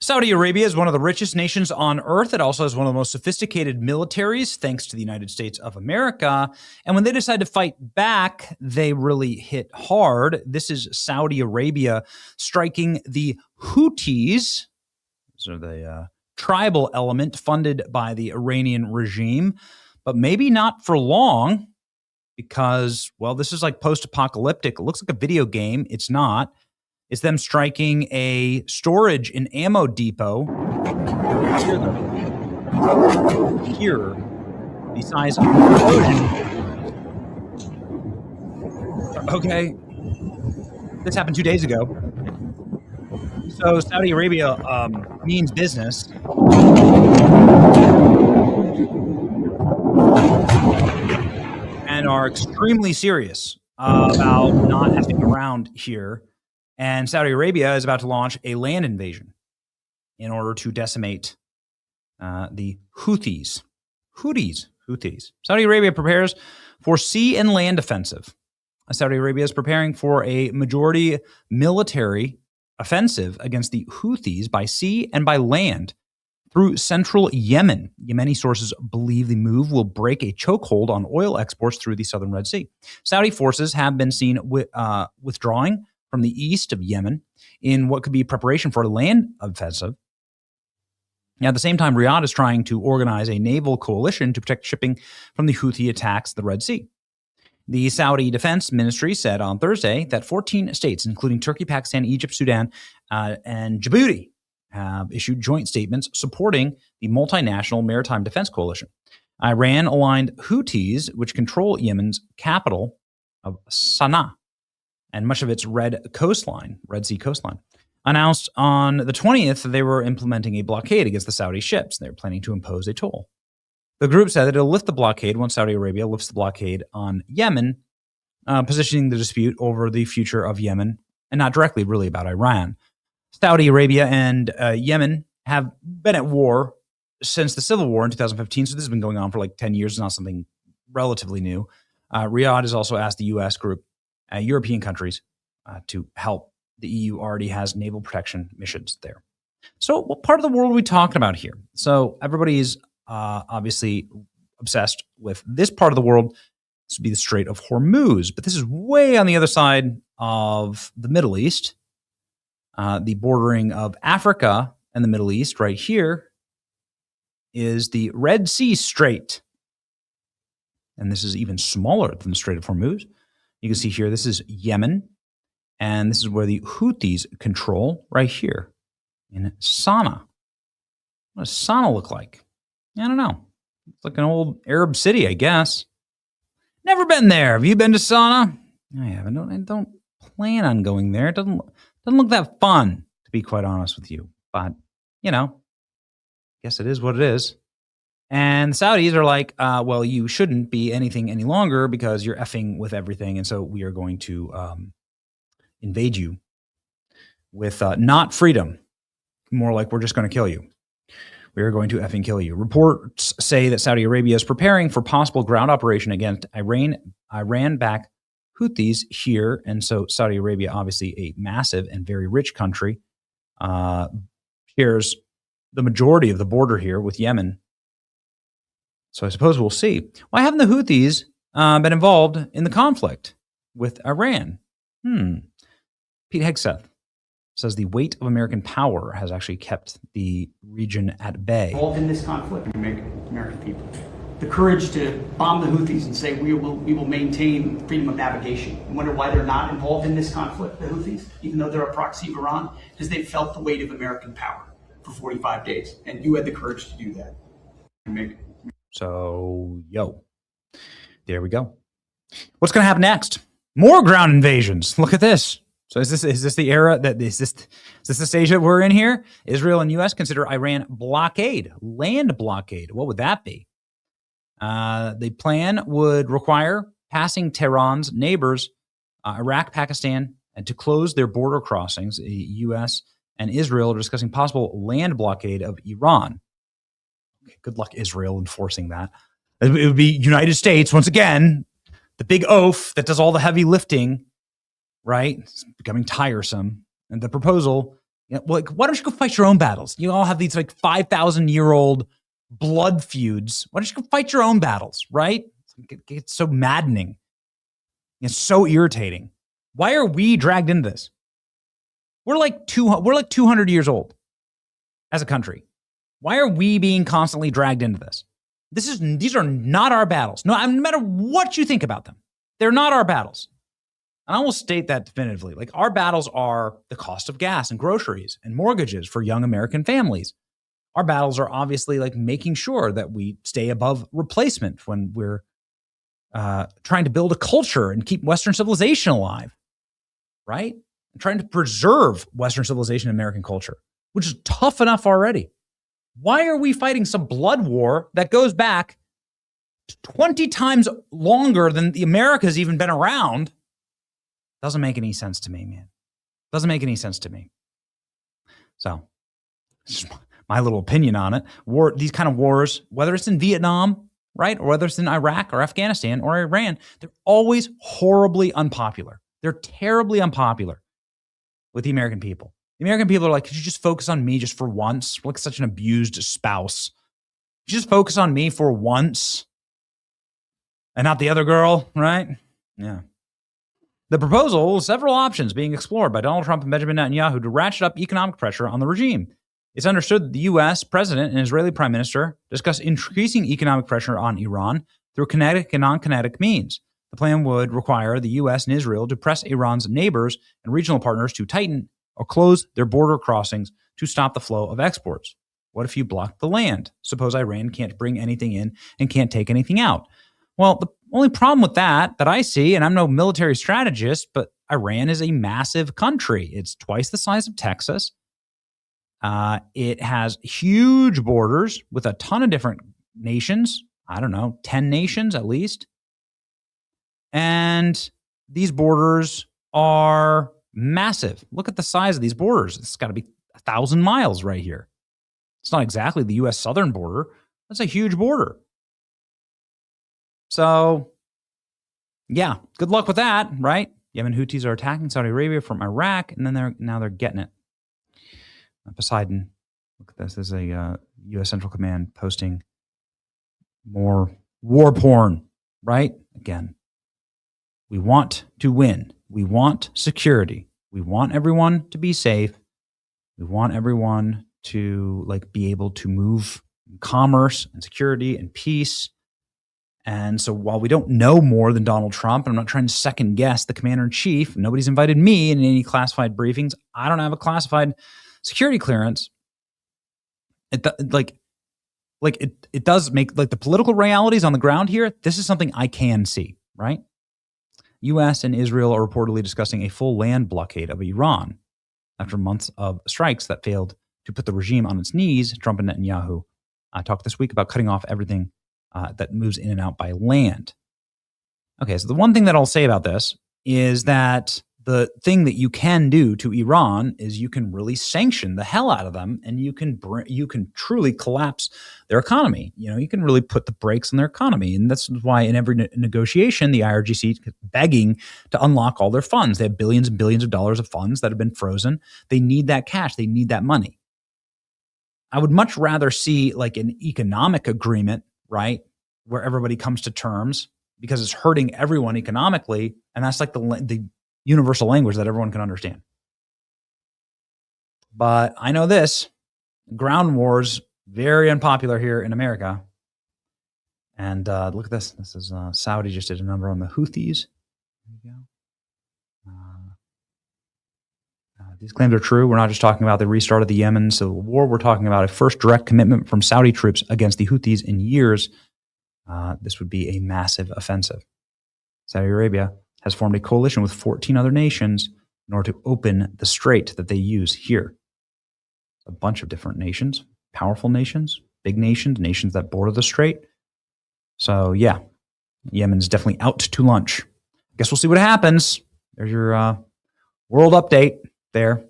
Saudi Arabia is one of the richest nations on earth. It also has one of the most sophisticated militaries, thanks to the United States of America. And when they decide to fight back, they really hit hard. This is Saudi Arabia striking the Houthis. These are the tribal element funded by the Iranian regime, but maybe not for long because, well, this is like post-apocalyptic. It looks like a video game. It's not. It's them striking a storage and ammo depot here, the size of an explosion. Okay, this happened 2 days ago. So Saudi Arabia means business. And are extremely serious about not effing around here. And Saudi Arabia is about to launch a land invasion in order to decimate the Houthis. Houthis. Saudi Arabia prepares for sea and land offensive. Saudi Arabia is preparing for a majority military offensive against the Houthis by sea and by land through central Yemen. Yemeni sources believe the move will break a chokehold on oil exports through the southern Red Sea. Saudi forces have been seen withdrawing from the east of Yemen in what could be preparation for a land offensive. Now, at the same time, Riyadh is trying to organize a naval coalition to protect shipping from the Houthi attacks in the Red Sea. The Saudi Defense Ministry said on Thursday that 14 states, including Turkey, Pakistan, Egypt, Sudan, and Djibouti, have issued joint statements supporting the multinational maritime defense coalition. Iran-aligned Houthis, which control Yemen's capital of Sana'a and much of its Red Sea coastline, announced on the 20th that they were implementing a blockade against the Saudi ships. They were planning to impose a toll. The group said that it'll lift the blockade once Saudi Arabia lifts the blockade on Yemen, positioning the dispute over the future of Yemen, and not directly really about Iran. Saudi Arabia and Yemen have been at war since the civil war in 2015, so this has been going on for like 10 years. It's not something relatively new. Riyadh has also asked the U.S. group, European countries, to help. The EU already has naval protection missions there. So what part of the world are we talking about here? So everybody's obviously obsessed with this part of the world. This would be the Strait of Hormuz, but this is way on the other side of the Middle East. The bordering of Africa and the Middle East right here is the Red Sea Strait. And this is even smaller than the Strait of Hormuz. You can see here, this is Yemen. And this is where the Houthis control right here in Sana'a. What does Sana'a look like? I don't know. It's like an old Arab city, I guess. Never been there. Have you been to Sana'a? I haven't. I don't plan on going there. It doesn't look that fun, to be quite honest with you. But, you know, guess it is what it is. And the Saudis are like, well, you shouldn't be anything any longer because you're effing with everything. And so we are going to invade you with not freedom. More like we're just going to kill you. We are going to effing kill you. Reports say that Saudi Arabia is preparing for possible ground operation against Iran-backed Houthis here. And so Saudi Arabia, obviously a massive and very rich country, shares the majority of the border here with Yemen. So I suppose we'll see. Why haven't the Houthis been involved in the conflict with Iran? Pete Hegseth says the weight of American power has actually kept the region at bay. Involved in this conflict, American people, the courage to bomb the Houthis and say we will maintain freedom of navigation. I wonder why they're not involved in this conflict, the Houthis, even though they're a proxy of Iran, because they felt the weight of American power for 45 days, and you had the courage to do that. So, there we go. What's going to happen next? More ground invasions. Look at this. So is this the era that is this the stage that we're in here? Israel and U.S. consider Iran land blockade. What would that be? The plan would require passing Tehran's neighbors, Iraq, Pakistan, and to close their border crossings. The U.S. and Israel are discussing possible land blockade of Iran. Okay, good luck, Israel, enforcing that. It would be United States once again, the big oaf that does all the heavy lifting. Right? It's becoming tiresome. And the proposal You know, like, why don't you go fight your own battles? You all have these like 5,000-year-old blood feuds. Why don't you go fight your own battles, right? It's so maddening. It's so irritating. Why are we dragged into this? We're like 200 years old as a country. Why are we being constantly dragged into this? These are not our battles. No matter what you think about them, they're not our battles. And I will state that definitively. Like, our battles are the cost of gas and groceries and mortgages for young American families. Our battles are obviously like making sure that we stay above replacement when we're trying to build a culture and keep Western civilization alive, right? And trying to preserve Western civilization and American culture, which is tough enough already. Why are we fighting some blood war that goes back 20 times longer than the America's even been around? Doesn't make any sense to me, man. Doesn't make any sense to me. So, just my little opinion on it. These kind of wars, whether it's in Vietnam, right, or whether it's in Iraq or Afghanistan or Iran, they're always horribly unpopular. They're terribly unpopular with the American people. The American people are like, could you just focus on me just for once? We're like such an abused spouse. Could you just focus on me for once and not the other girl, right? Yeah. The proposal, several options being explored by Donald Trump and Benjamin Netanyahu to ratchet up economic pressure on the regime. It's understood that the U.S. president and Israeli prime minister discussed increasing economic pressure on Iran through kinetic and non-kinetic means. The plan would require the U.S. and Israel to press Iran's neighbors and regional partners to tighten or close their border crossings to stop the flow of exports. What if you block the land? Suppose Iran can't bring anything in and can't take anything out. Well, the only problem with that I see, and I'm no military strategist, but Iran is a massive country. It's twice the size of Texas. It has huge borders with a ton of different nations. I don't know, 10 nations at least. And these borders are massive. Look at the size of these borders. It's got to be 1,000 miles right here. It's not exactly the U.S. southern border. That's a huge border. So, yeah, good luck with that, right? Yemen Houthis are attacking Saudi Arabia from Iraq, and then now they're getting it. Poseidon, look at this. This is a U.S. Central Command posting more war porn, right? Again, we want to win. We want security. We want everyone to be safe. We want everyone to be able to move commerce and security and peace. And so while we don't know more than Donald Trump, and I'm not trying to second guess the commander in chief, nobody's invited me in any classified briefings. I don't have a classified security clearance. It does make the political realities on the ground here. This is something I can see, right? U.S. and Israel are reportedly discussing a full land blockade of Iran after months of strikes that failed to put the regime on its knees. Trump and Netanyahu talked this week about cutting off everything that moves in and out by land. Okay, so the one thing that I'll say about this is that the thing that you can do to Iran is you can really sanction the hell out of them, and you can truly collapse their economy. You can really put the brakes on their economy, and that's why in every negotiation, the IRGC is begging to unlock all their funds. They have billions and billions of dollars of funds that have been frozen. They need that cash. They need that money. I would much rather see an economic agreement, right, where everybody comes to terms, because it's hurting everyone economically, and that's the universal language that everyone can understand. But I know this, ground wars, very unpopular here in America. And look at this. This is Saudi just did a number on the Houthis. There you go. These claims are true. We're not just talking about the restart of the Yemen civil war. We're talking about a first direct commitment from Saudi troops against the Houthis in years. This would be a massive offensive. Saudi Arabia has formed a coalition with 14 other nations in order to open the strait that they use here. A bunch of different nations, powerful nations, big nations, nations that border the strait. So yeah, Yemen's definitely out to lunch. Guess we'll see what happens. There's your world update there.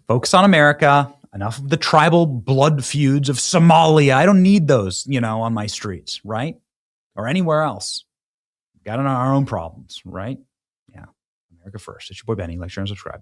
Focus on America. Enough of the tribal blood feuds of Somalia. I don't need those, on my streets, right? Or anywhere else. Got our own problems, right? Yeah. America first. It's your boy Benny. Like, share, and subscribe.